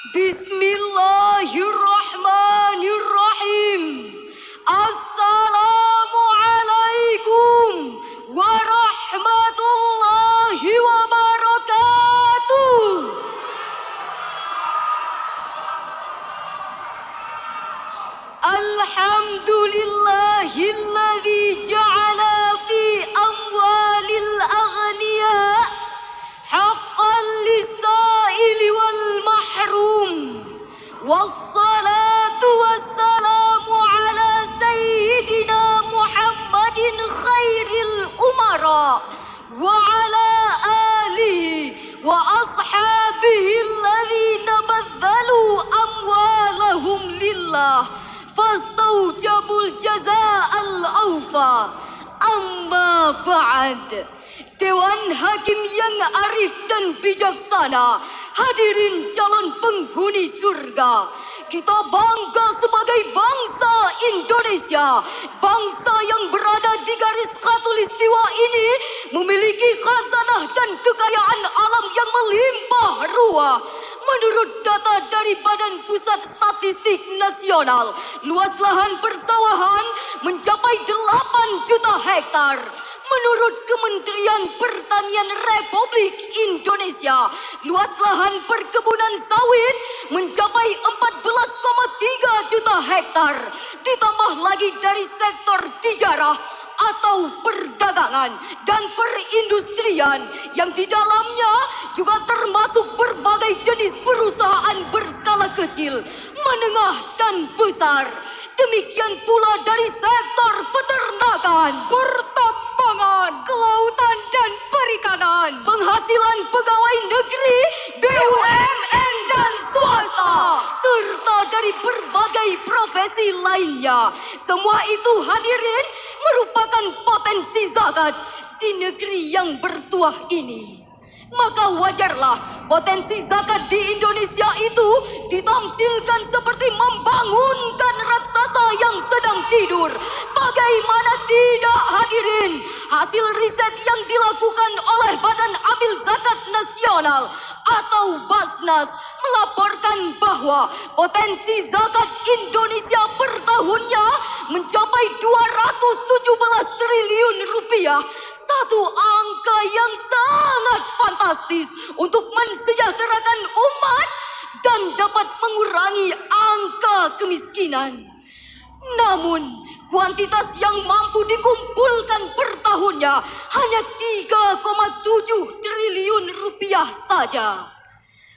Bismillahirrahmanirrahim. Assalamualaikum warahmatullahi wabarakatuh. Alhamdulillahilladzi ja'ala fi amwalil aghniya haqqan lis-sa'ili wal mahrum. Wassalatu wassalamu ala sayyidina Muhammadin khairil umara wa ala alihi wa ashabihi alladhina badhalu amwalahum lillah fastaujabul jaza'al awfa. Amma ba'd. Dewan Hakim yang arif dan bijaksana, hadirin calon penghuni surga, kita bangga sebagai bangsa Indonesia. Bangsa yang berada di garis khatulistiwa ini memiliki khazanah dan kekayaan alam yang melimpah ruah. Menurut data dari Badan Pusat Statistik Nasional, luas lahan persawahan mencapai 8 juta hektar. Menurut Kementerian Pertanian Republik Indonesia, luas lahan perkebunan sawit mencapai 14,3 juta hektar. Ditambah lagi dari sektor tijarah atau perdagangan dan perindustrian yang di dalamnya juga termasuk berbagai jenis perusahaan berskala kecil, menengah dan besar. Demikian pula dari sektor peternakan, pertambangan, kelautan dan perikanan, penghasilan pegawai negeri, BUMN dan swasta, serta dari berbagai profesi lainnya. Semua itu hadirin merupakan potensi zakat di negeri yang bertuah ini. Maka wajarlah potensi zakat di Indonesia itu ditamsilkan seperti membangunkan raksasa yang sedang tidur. Bagaimana tidak hadirin? Hasil riset yang dilakukan oleh Badan Amil Zakat Nasional atau Basnas melaporkan bahwa potensi zakat Indonesia per tahunnya mencapai 217 triliun rupiah. Satu angka yang sangat fantastis untuk mensejahterakan umat dan dapat mengurangi angka kemiskinan. Namun, kuantitas yang mampu dikumpulkan per tahunnya hanya 3,7 triliun rupiah saja.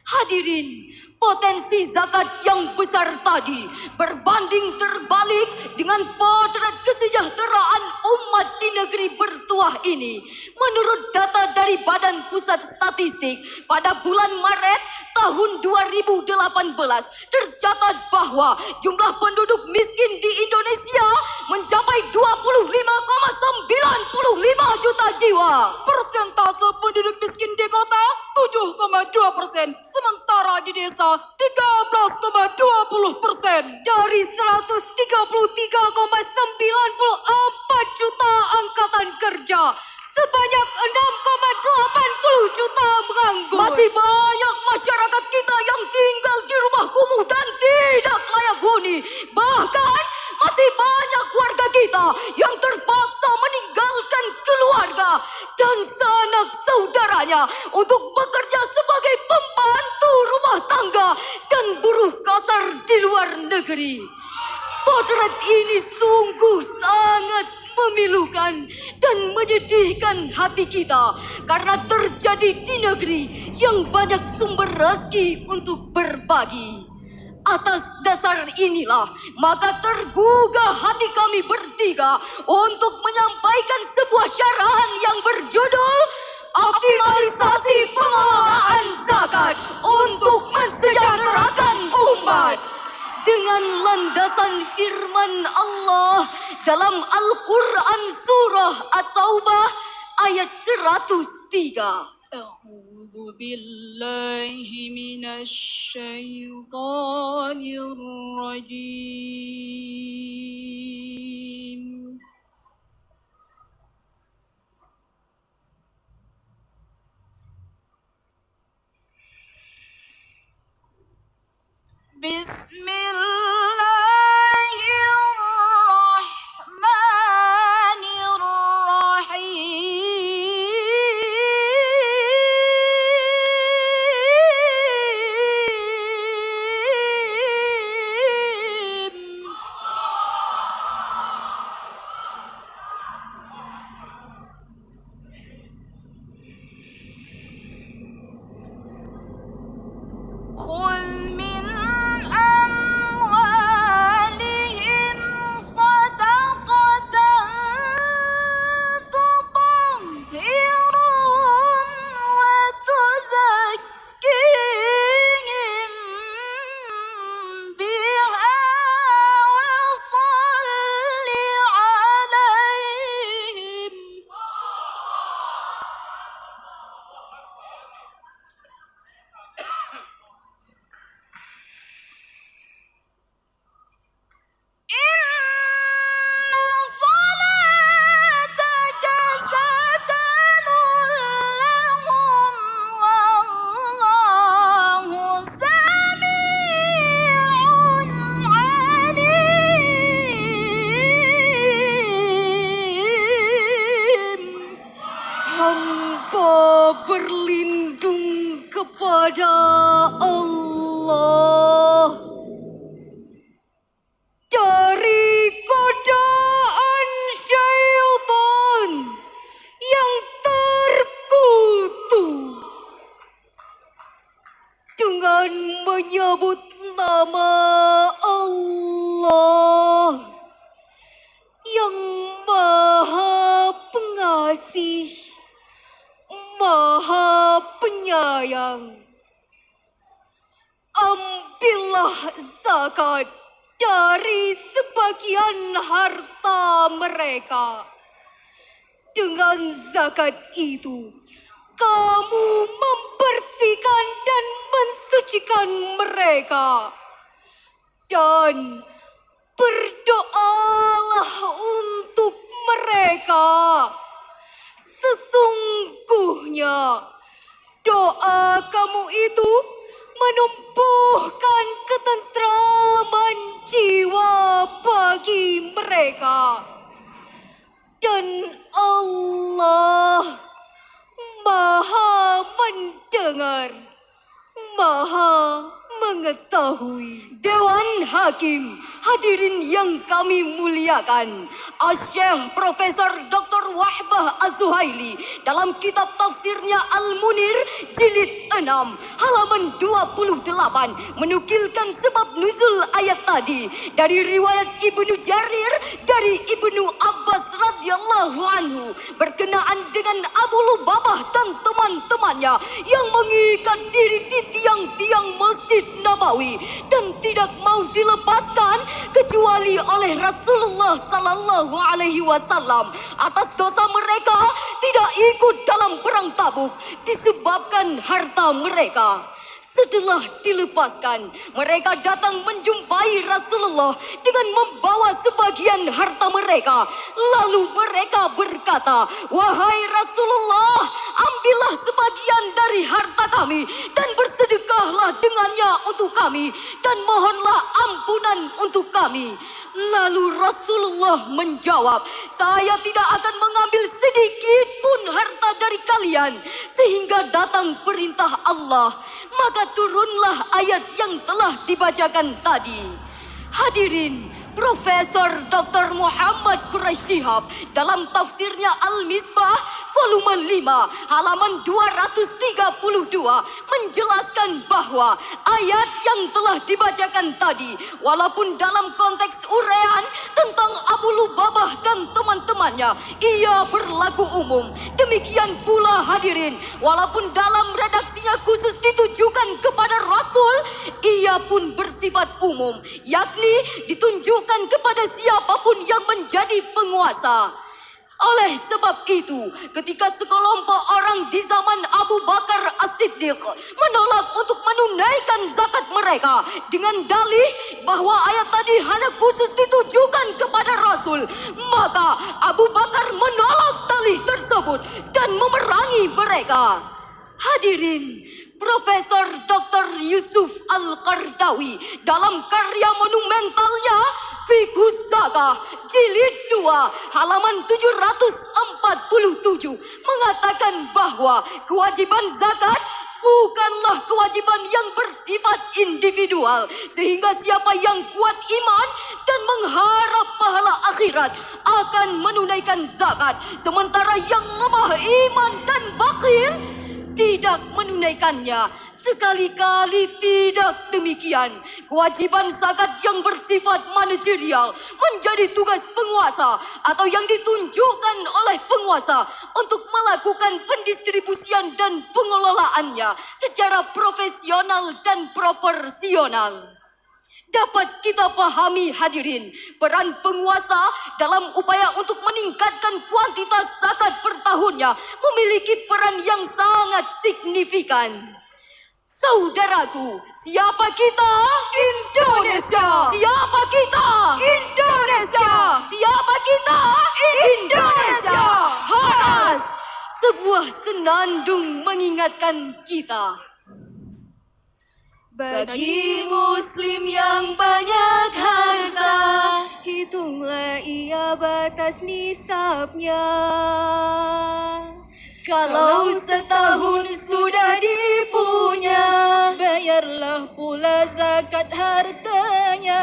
Hadirin, potensi zakat yang besar tadi berbanding terbalik dengan potret kesejahteraan umat di negeri bertuah ini. Menurut data dari Badan Pusat Statistik, pada bulan Maret tahun 2018 tercatat bahwa jumlah penduduk miskin di Indonesia mencapai 25,95 juta jiwa. Persentase penduduk miskin di kota 7,2%, sementara di desa 13,20%. Dari 133,94 juta angkatan kerja, sebanyak 6,80 juta menganggur. Masih banyak masyarakat kita yang tinggal di rumah kumuh dan tidak layak huni. Bahkan masih banyak warga kita yang terpaksa meninggalkan keluarga dan sanak saudaranya untuk bekerja sebagai pembantu rumah tangga dan buruh kasar di luar negeri. Potret ini sungguh sangat memilukan dan menyedihkan hati kita karena terjadi di negeri yang banyak sumber rezeki untuk berbagi. Atas dasar inilah maka tergugah hati kami bertiga untuk menyampaikan sebuah syarahan yang berjudul Optimalisasi Pengelolaan Zakat untuk Mensejahterakan Umat. Dengan landasan firman Allah dalam Al-Quran Surah At-Taubah ayat 103. A'udzu billahi minasy syaithanir rajim. berlindung kepada Allah dari godaan syaitan yang terkutuk dengan menyebut nama Allah yang Maha Pengasih, Maha Penyayang. Ambillah zakat dari sebagian harta mereka. Dengan zakat itu, kamu membersihkan dan mensucikan mereka. Dan berdoalah untuk mereka. Sesungguhnya doa kamu itu menumbuhkan ketentraman jiwa bagi mereka. Dan Allah Maha mendengar, Maha mengetahui. Dewan Hakim, hadirin yang kami muliakan, Asy-Syaikh Profesor Dr. Wahbah Az-Zuhaili dalam kitab tafsirnya Al-Munir jilid 6 halaman 28 menukilkan sebab nuzul ayat tadi dari riwayat Ibnu Jarir dari Ibnu Abbas radhiyallahu anhu berkenaan dengan Abu Lubabah dan teman-temannya yang mengikat diri di tiang-tiang Masjid Nabawi dan tidak mau dilepaskan kecuali oleh Rasulullah sallallahu alaihi wasallam atas dosa mereka tidak ikut dalam perang Tabuk disebabkan harta mereka. Setelah dilepaskan, mereka datang menjumpai Rasulullah dengan membawa sebagian harta mereka. Lalu mereka berkata, "Wahai Rasulullah, ambillah sebagian dari harta kami dan bersedekahlah dengannya untuk kami dan mohonlah ampunan untuk kami." Lalu Rasulullah menjawab, "Saya tidak akan mengambil sedikit pun harta dari kalian sehingga datang perintah Allah." Maka turunlah ayat yang telah dibacakan tadi. Hadirin, Profesor Dr. Muhammad Quraisy Shihab dalam tafsirnya Al-Misbah volume 5 halaman 232 menjelaskan bahwa ayat yang telah dibacakan tadi walaupun dalam konteks uraian tentang Abu Lubabah dan teman-temannya ia berlaku umum. Demikian pula hadirin, walaupun dalam redaksinya khusus ditujukan kepada Rasul, ia pun bersifat umum, yakni ditunjukkan kepada siapapun yang menjadi penguasa. Oleh sebab itu, ketika sekelompok orang di zaman Abu Bakar As-Siddiq menolak untuk menunaikan zakat mereka dengan dalih bahwa ayat tadi hanya khusus ditujukan kepada Rasul, maka Abu Bakar menolak dalih tersebut dan memerangi mereka. Hadirin, Profesor Dr. Yusuf Al-Qardawi dalam karya monumentalnya Fiqhus Zakah Jilid 2 halaman 747 mengatakan bahwa kewajiban zakat bukanlah kewajiban yang bersifat individual, sehingga siapa yang kuat iman dan mengharap pahala akhirat akan menunaikan zakat, sementara yang lemah iman dan bakhil tidak menunaikannya. Sekali-kali tidak demikian. Kewajiban zakat yang bersifat manajerial menjadi tugas penguasa atau yang ditunjukkan oleh penguasa untuk melakukan pendistribusian dan pengelolaannya secara profesional dan proporsional. Dapat kita pahami hadirin, peran penguasa dalam upaya untuk meningkatkan kuantitas zakat per tahunnya memiliki peran yang sangat signifikan. Saudaraku, siapa kita? Indonesia. Siapa kita? Indonesia. Siapa kita? Indonesia. Haras, sebuah senandung mengingatkan kita. Bagi muslim yang banyak harta, hitunglah ia batas nisabnya. Kalau setahun sudah dipunya, bayarlah pula zakat hartanya.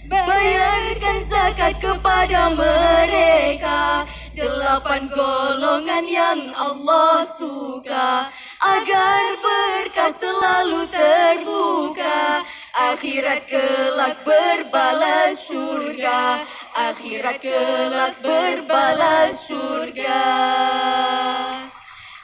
Bayarkan zakat kepada mereka, 8 golongan yang Allah suka, agar berkah selalu terbuka, akhirat kelak berbalas surga, akhirat kelak berbalas surga.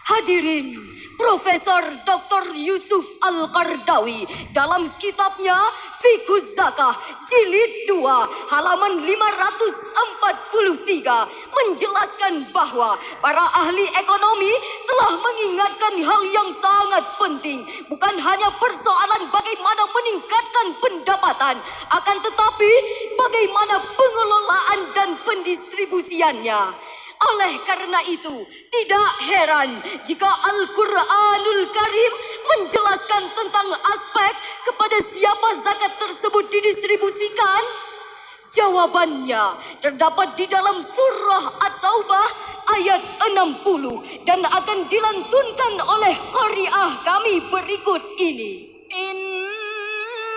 Hadirin, Profesor Dr. Yusuf Al-Qardawi dalam kitabnya Fiqhus Zakah Jilid 2 halaman 543 menjelaskan bahwa para ahli ekonomi telah mengingatkan hal yang sangat penting, bukan hanya persoalan bagaimana meningkatkan pendapatan, akan tetapi bagaimana pengelolaan dan pendistribusiannya. Oleh karena itu, tidak heran jika Al-Quranul Karim menjelaskan tentang aspek kepada siapa zakat tersebut didistribusikan. Jawabannya terdapat di dalam surah At-Taubah ayat 60 dan akan dilantunkan oleh qari'ah kami berikut ini. Innamas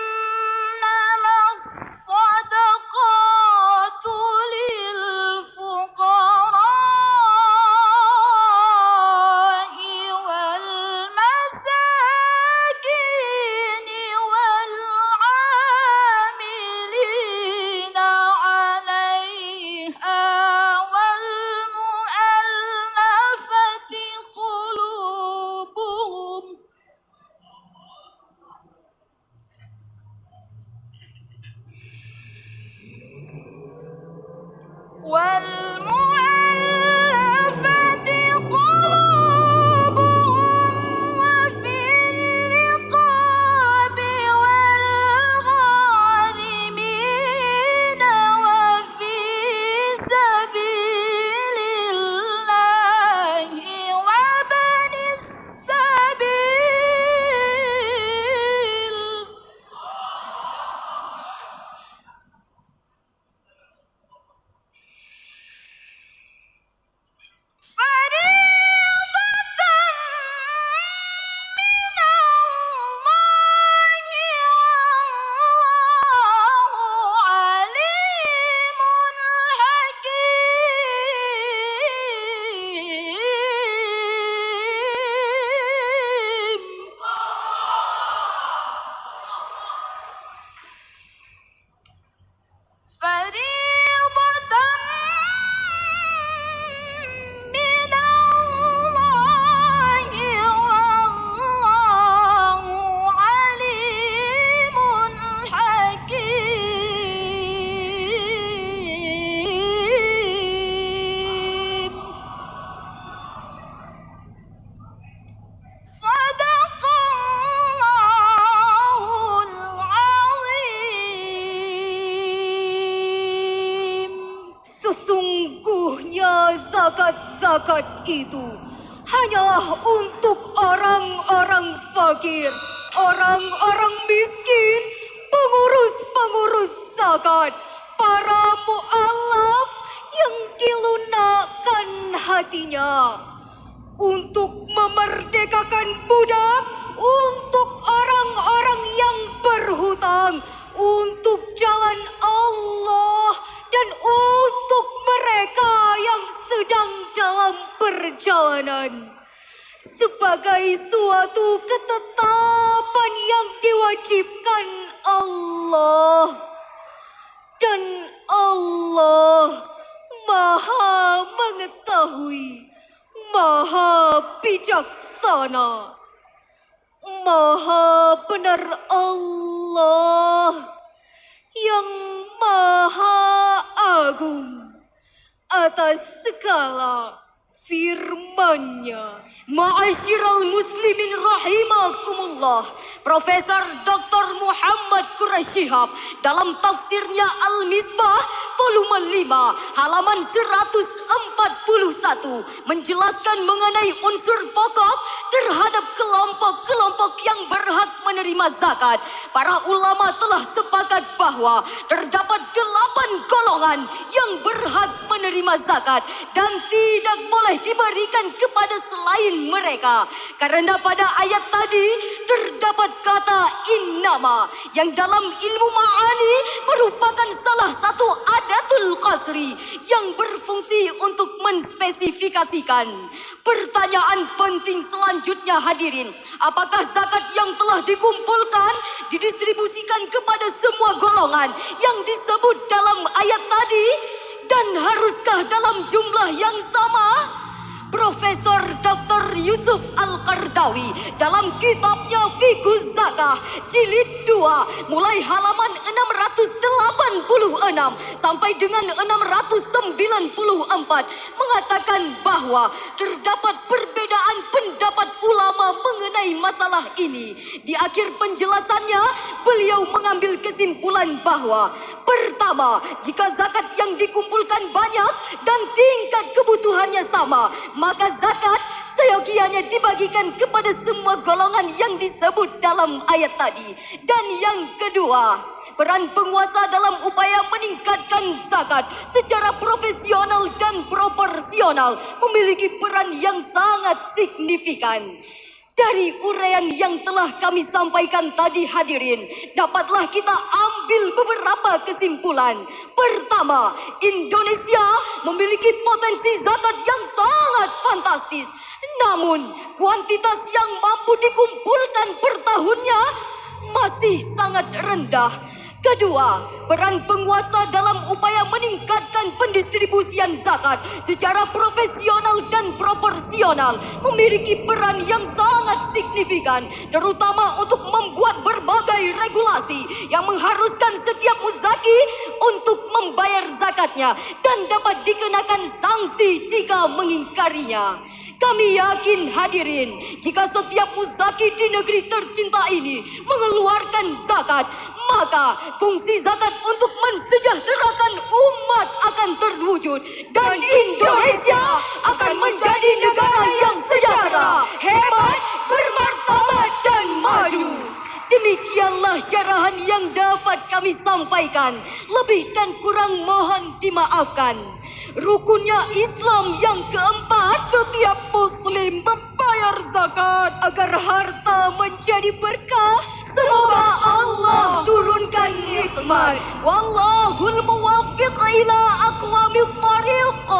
sadaqatu lil fuqara zakat itu hanyalah untuk orang-orang fakir, orang-orang miskin, pengurus-pengurus zakat, para mu'alaf yang dilunakkan hatinya untuk memerdekakan budak, untuk orang-orang yang berhutang, untuk jalan Allah, dan untuk mereka yang sedang dalam perjalanan. Sebagai suatu ketetapan yang diwajibkan Allah. Dan Allah Maha mengetahui, Maha bijaksana, Maha benar Allah yang Maha agung atas segala firman-Nya. Ma'asyiral muslimin rahimakumullah. Profesor Dr. Muhammad Quraish Shihab dalam tafsirnya Al-Misbah volume 5 halaman 141 menjelaskan mengenai unsur pokok terhadap kelompok-kelompok yang berhak menerima zakat. Para ulama telah sepakat bahwa terdapat 8 golongan yang berhak menerima zakat dan tidak boleh diberikan kepada selain mereka. Karena pada ayat tadi terdapat kata innama yang dalam ilmu ma'ani merupakan salah satu adatul qasri yang berfungsi untuk menspesifikasikan. Pertanyaan penting selanjutnya hadirin, apakah zakat yang telah dikumpulkan didistribusikan kepada semua golongan yang disebut dalam ayat tadi? Dan haruskah dalam jumlah yang sama? Profesor Dr. Yusuf Al-Qardawi dalam kitabnya Fiqhuz Zakah jilid 2 mulai halaman 686 sampai dengan 694 mengatakan bahwa terdapat perbedaan pendapat ulama mengenai masalah ini. Di akhir penjelasannya, beliau mengambil kesimpulan bahwa pertama, jika zakat yang dikumpulkan banyak dan tingkat kebutuhannya sama, maka zakat seyogianya dibagikan kepada semua golongan yang disebut dalam ayat tadi. Dan yang kedua, peran penguasa dalam upaya meningkatkan zakat secara profesional dan proporsional memiliki peran yang sangat signifikan. Dari uraian yang telah kami sampaikan tadi hadirin, dapatlah kita ambil beberapa kesimpulan. Pertama, Indonesia memiliki potensi zakat yang sangat fantastis. Namun, kuantitas yang mampu dikumpulkan per tahunnya masih sangat rendah. Kedua, peran penguasa dalam upaya meningkatkan pendistribusian zakat secara profesional dan proporsional memiliki peran yang sangat signifikan, terutama untuk membuat berbagai regulasi yang mengharuskan setiap muzaki untuk membayar zakatnya dan dapat dikenakan sanksi jika mengingkarinya. Kami yakin hadirin, jika setiap muzaki di negeri tercinta ini mengeluarkan zakat, maka fungsi zakat untuk mensejahterakan umat akan terwujud dan Indonesia akan menjadi negara yang sejahtera, hebat, bermartabat dan maju. Demikianlah syarahan yang dapat kami sampaikan. Lebih dan kurang mohon dimaafkan. Rukunnya Islam yang keempat, setiap muslim membayar zakat agar harta menjadi berkah. Semoga Allah turunkan nikmat. Wallahul muwaffiq ila aqwamit thariq.